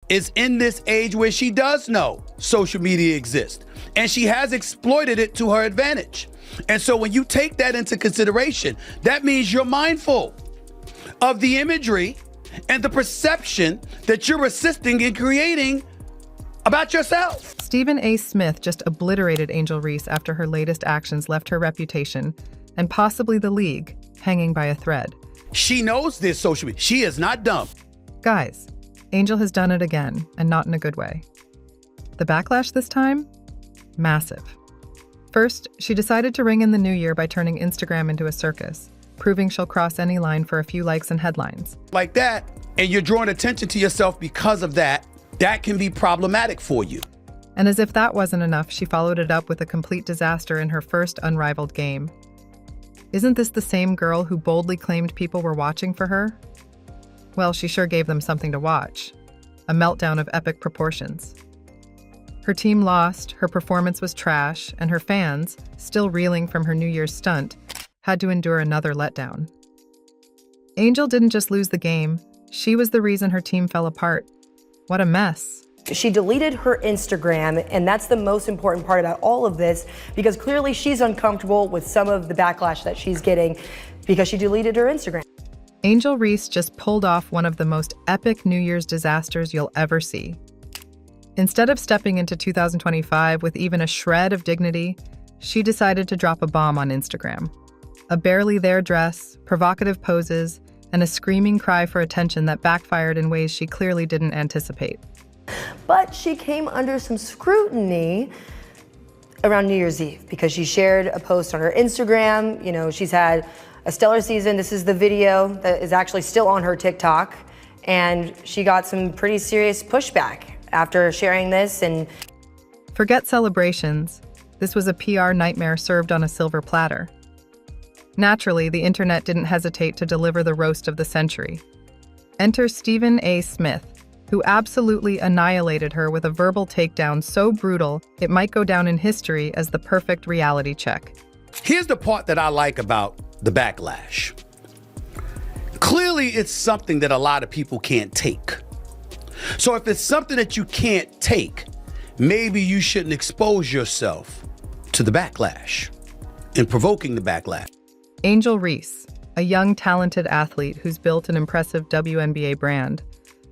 is in this age where she does know social media exists, and she has exploited it to her advantage. And so when you take that into consideration, that means you're mindful of the imagery and the perception that you're assisting in creating about yourself. Stephen A. Smith just obliterated Angel Reese after her latest actions left her reputation, and possibly the league, hanging by a thread. She knows this social media. She is not dumb. Guys, Angel has done it again, and not in a good way. The backlash this time? Massive. First, she decided to ring in the new year by turning Instagram into a circus, proving she'll cross any line for a few likes and headlines. Like that, and you're drawing attention to yourself because of that, that can be problematic for you. And as if that wasn't enough, she followed it up with a complete disaster in her first unrivaled game. Isn't this the same girl who boldly claimed people were watching for her? Well, she sure gave them something to watch. A meltdown of epic proportions. Her team lost, her performance was trash, and her fans, still reeling from her New Year's stunt, had to endure another letdown. Angel didn't just lose the game, she was the reason her team fell apart. What a mess. She deleted her Instagram, and that's the most important part about all of this, because clearly she's uncomfortable with some of the backlash that she's getting because she deleted her Instagram. Angel Reese just pulled off one of the most epic New Year's disasters you'll ever see. Instead of stepping into 2025 with even a shred of dignity, she decided to drop a bomb on Instagram. A barely there dress, provocative poses, and a screaming cry for attention that backfired in ways she clearly didn't anticipate. But she came under some scrutiny around New Year's Eve because she shared a post on her Instagram. You know, she's had a stellar season. This is the video that is actually still on her TikTok. And she got some pretty serious pushback after sharing this. And forget celebrations. This was a PR nightmare served on a silver platter. Naturally, the internet didn't hesitate to deliver the roast of the century. Enter Stephen A. Smith, who absolutely annihilated her with a verbal takedown so brutal it might go down in history as the perfect reality check. Here's the part that I like about the backlash. Clearly, it's something that a lot of people can't take. So if it's something that you can't take, maybe you shouldn't expose yourself to the backlash and provoking the backlash. Angel Reese, a young, talented athlete who's built an impressive WNBA brand,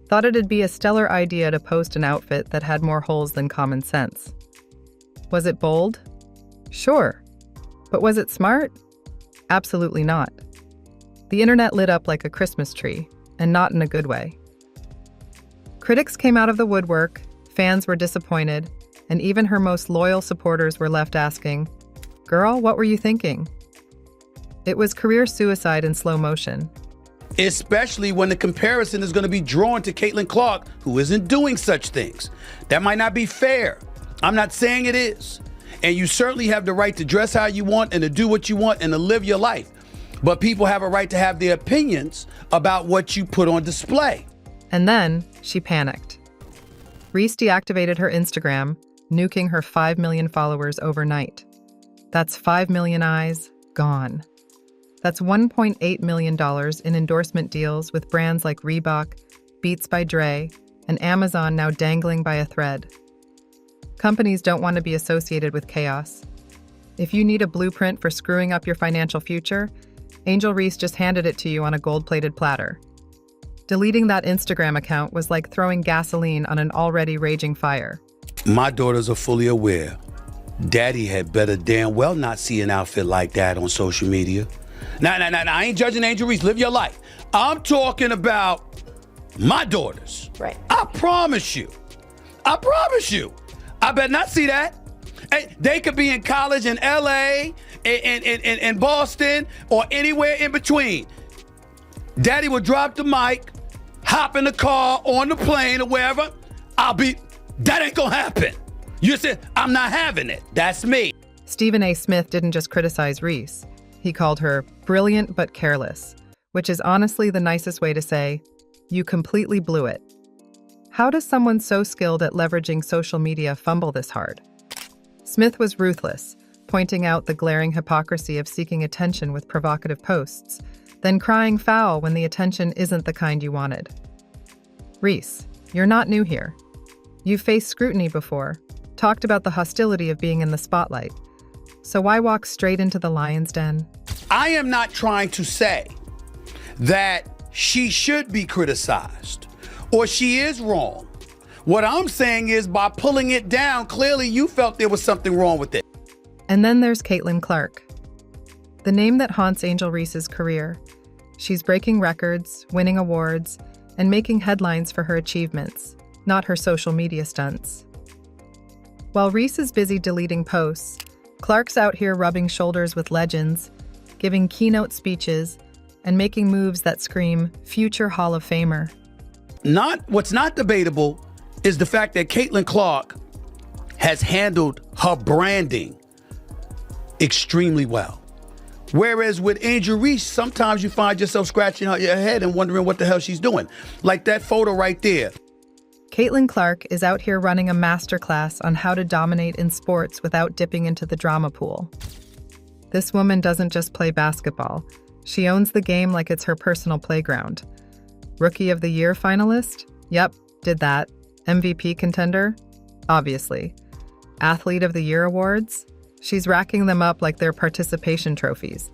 thought it'd be a stellar idea to post an outfit that had more holes than common sense. Was it bold? Sure. But was it smart? Absolutely not. The internet lit up like a Christmas tree, and not in a good way. Critics came out of the woodwork, fans were disappointed, and even her most loyal supporters were left asking, "Girl, what were you thinking?" It was career suicide in slow motion. Especially when the comparison is going to be drawn to Caitlin Clark, who isn't doing such things. That might not be fair. I'm not saying it is. And you certainly have the right to dress how you want and to do what you want and to live your life. But people have a right to have their opinions about what you put on display. And then she panicked. Reese deactivated her Instagram, nuking her 5 million followers overnight. That's 5 million eyes gone. That's $1.8 million in endorsement deals with brands like Reebok, Beats by Dre, and Amazon now dangling by a thread. Companies don't want to be associated with chaos. If you need a blueprint for screwing up your financial future, Angel Reese just handed it to you on a gold-plated platter. Deleting that Instagram account was like throwing gasoline on an already raging fire. My daughters are fully aware. Daddy had better damn well not see an outfit like that on social media. Now, I ain't judging Angel Reese. Live your life. I'm talking about my daughters. Right. I promise you. I better not see that. Hey, they could be in college in LA, in Boston, or anywhere in between. Daddy will drop the mic, hop in the car, on the plane, or wherever. That ain't gonna happen. You said, I'm not having it. That's me. Stephen A. Smith didn't just criticize Reese. He called her brilliant but careless, which is honestly the nicest way to say, you completely blew it. How does someone so skilled at leveraging social media fumble this hard? Smith was ruthless, pointing out the glaring hypocrisy of seeking attention with provocative posts, then crying foul when the attention isn't the kind you wanted. Reese, You're not new here. You've faced scrutiny before, talked about the hostility of being in the spotlight. So why walk straight into the lion's den? I am not trying to say that she should be criticized or she is wrong. What I'm saying is by pulling it down, clearly you felt there was something wrong with it. And then there's Caitlin Clark, the name that haunts Angel Reese's career. She's breaking records, winning awards, and making headlines for her achievements, not her social media stunts. While Reese is busy deleting posts, Clark's out here rubbing shoulders with legends, giving keynote speeches, and making moves that scream future Hall of Famer. What's not debatable is the fact that Caitlin Clark has handled her branding extremely well. Whereas with Angel Reese, sometimes you find yourself scratching your head and wondering what the hell she's doing. Like that photo right there. Caitlin Clark is out here running a masterclass on how to dominate in sports without dipping into the drama pool. This woman doesn't just play basketball. She owns the game like it's her personal playground. Rookie of the Year finalist? Yep, did that. MVP contender? Obviously. Athlete of the Year awards? She's racking them up like they're participation trophies.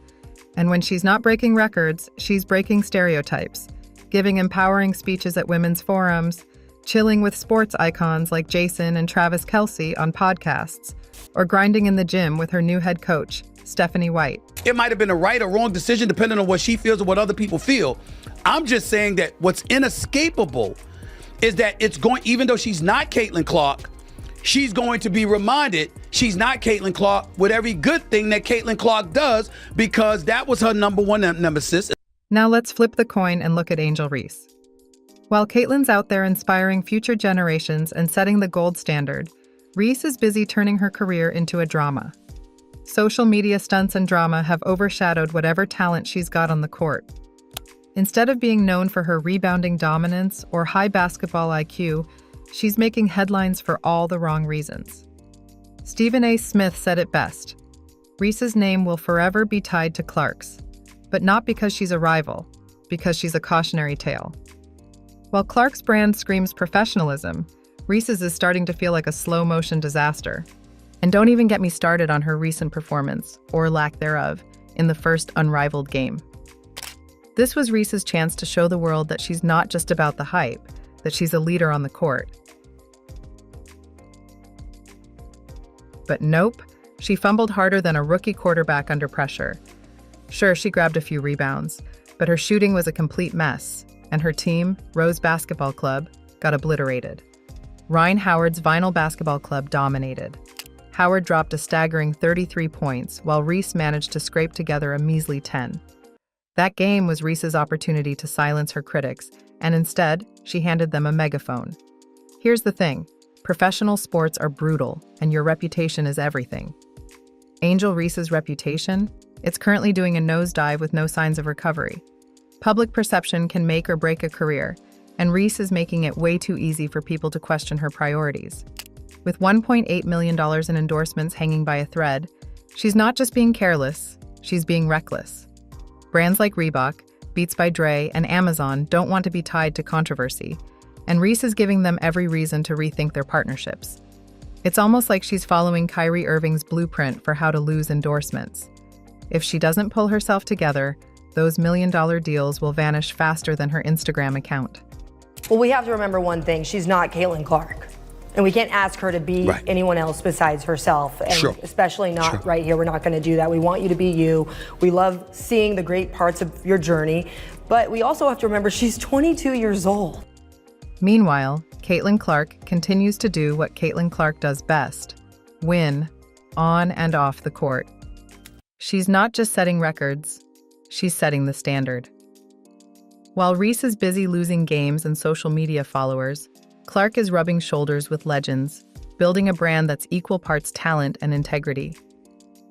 And when she's not breaking records, she's breaking stereotypes, giving empowering speeches at women's forums, chilling with sports icons like Jason and Travis Kelce on podcasts, or grinding in the gym with her new head coach, Stephanie White. It might have been a right or wrong decision depending on what she feels or what other people feel. I'm just saying that what's inescapable is that even though she's not Caitlin Clark, she's going to be reminded she's not Caitlin Clark with every good thing that Caitlin Clark does because that was her number one nemesis. Now let's flip the coin and look at Angel Reese. While Caitlin's out there inspiring future generations and setting the gold standard, Reese is busy turning her career into a drama. Social media stunts and drama have overshadowed whatever talent she's got on the court. Instead of being known for her rebounding dominance or high basketball IQ, she's making headlines for all the wrong reasons. Stephen A. Smith said it best. Reese's name will forever be tied to Clark's, but not because she's a rival, because she's a cautionary tale. While Clark's brand screams professionalism, Reese's is starting to feel like a slow-motion disaster. And don't even get me started on her recent performance, or lack thereof, in the first unrivaled game. This was Reese's chance to show the world that she's not just about the hype, that she's a leader on the court. But nope, she fumbled harder than a rookie quarterback under pressure. Sure, she grabbed a few rebounds, but her shooting was a complete mess, and her team, Rose Basketball Club, got obliterated. Ryan Howard's Vinyl Basketball Club dominated. Howard dropped a staggering 33 points, while Reese managed to scrape together a measly 10. That game was Reese's opportunity to silence her critics, and instead, she handed them a megaphone. Here's the thing. Professional sports are brutal, and your reputation is everything. Angel Reese's reputation? It's currently doing a nosedive with no signs of recovery. Public perception can make or break a career, and Reese is making it way too easy for people to question her priorities. With $1.8 million in endorsements hanging by a thread, she's not just being careless, she's being reckless. Brands like Reebok, Beats by Dre, and Amazon don't want to be tied to controversy, and Reese is giving them every reason to rethink their partnerships. It's almost like she's following Kyrie Irving's blueprint for how to lose endorsements. If she doesn't pull herself together, those million-dollar deals will vanish faster than her Instagram account. Well, we have to remember one thing. She's not Caitlin Clark. And we can't ask her to be anyone else besides herself, and especially not right here. We're not going to do that. We want you to be you. We love seeing the great parts of your journey, but we also have to remember she's 22 years old. Meanwhile, Caitlin Clark continues to do what Caitlin Clark does best: win, on and off the court. She's not just setting records, she's setting the standard. While Reese is busy losing games and social media followers, Clark is rubbing shoulders with legends, building a brand that's equal parts talent and integrity.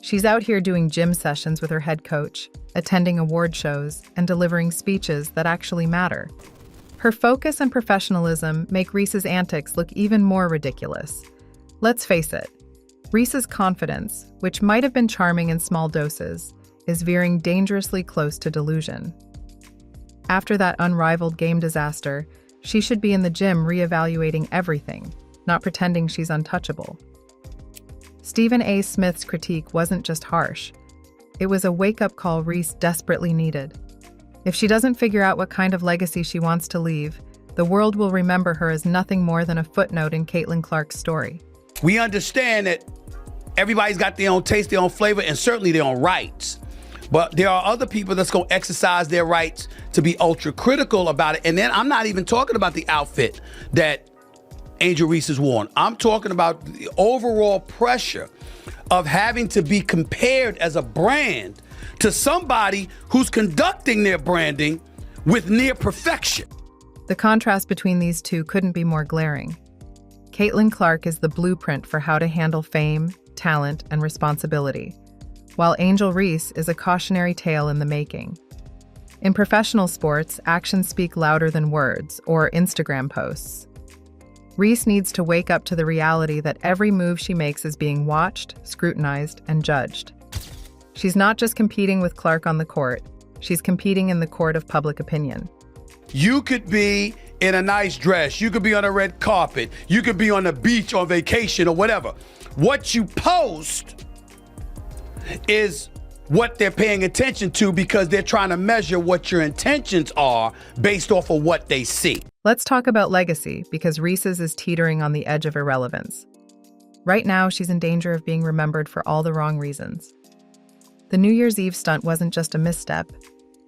She's out here doing gym sessions with her head coach, attending award shows, and delivering speeches that actually matter. Her focus and professionalism make Reese's antics look even more ridiculous. Let's face it, Reese's confidence, which might have been charming in small doses, is veering dangerously close to delusion. After that unrivaled game disaster, She should be in the gym reevaluating everything, not pretending she's untouchable. Stephen A. Smith's critique wasn't just harsh. It was a wake-up call Reese desperately needed. If she doesn't figure out what kind of legacy she wants to leave, the world will remember her as nothing more than a footnote in Caitlin Clark's story. We understand that everybody's got their own taste, their own flavor, and certainly their own rights. But there are other people that's going to exercise their rights to be ultra critical about it. And then I'm not even talking about the outfit that Angel Reese has worn. I'm talking about the overall pressure of having to be compared as a brand to somebody who's conducting their branding with near perfection. The contrast between these two couldn't be more glaring. Caitlin Clark is the blueprint for how to handle fame, talent, and responsibility, while Angel Reese is a cautionary tale in the making. In professional sports, actions speak louder than words or Instagram posts. Reese needs to wake up to the reality that every move she makes is being watched, scrutinized, and judged. She's not just competing with Clark on the court, she's competing in the court of public opinion. You could be in a nice dress, you could be on a red carpet, you could be on the beach on vacation or whatever. What you post is what they're paying attention to because they're trying to measure what your intentions are based off of what they see. Let's talk about legacy, because Reese's is teetering on the edge of irrelevance. Right now, she's in danger of being remembered for all the wrong reasons. The New Year's Eve stunt wasn't just a misstep.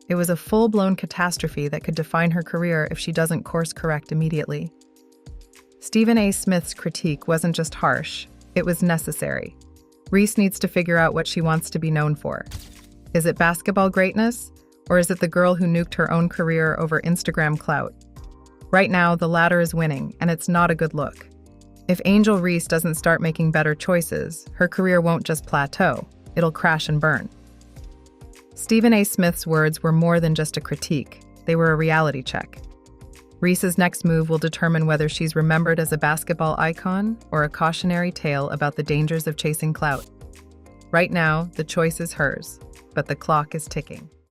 It was a full-blown catastrophe that could define her career if she doesn't course-correct immediately. Stephen A. Smith's critique wasn't just harsh, it was necessary. Reese needs to figure out what she wants to be known for. Is it basketball greatness, or is it the girl who nuked her own career over Instagram clout? Right now, the latter is winning, and it's not a good look. If Angel Reese doesn't start making better choices, her career won't just plateau, it'll crash and burn. Stephen A. Smith's words were more than just a critique, they were a reality check. Reese's next move will determine whether she's remembered as a basketball icon or a cautionary tale about the dangers of chasing clout. Right now, the choice is hers, but the clock is ticking.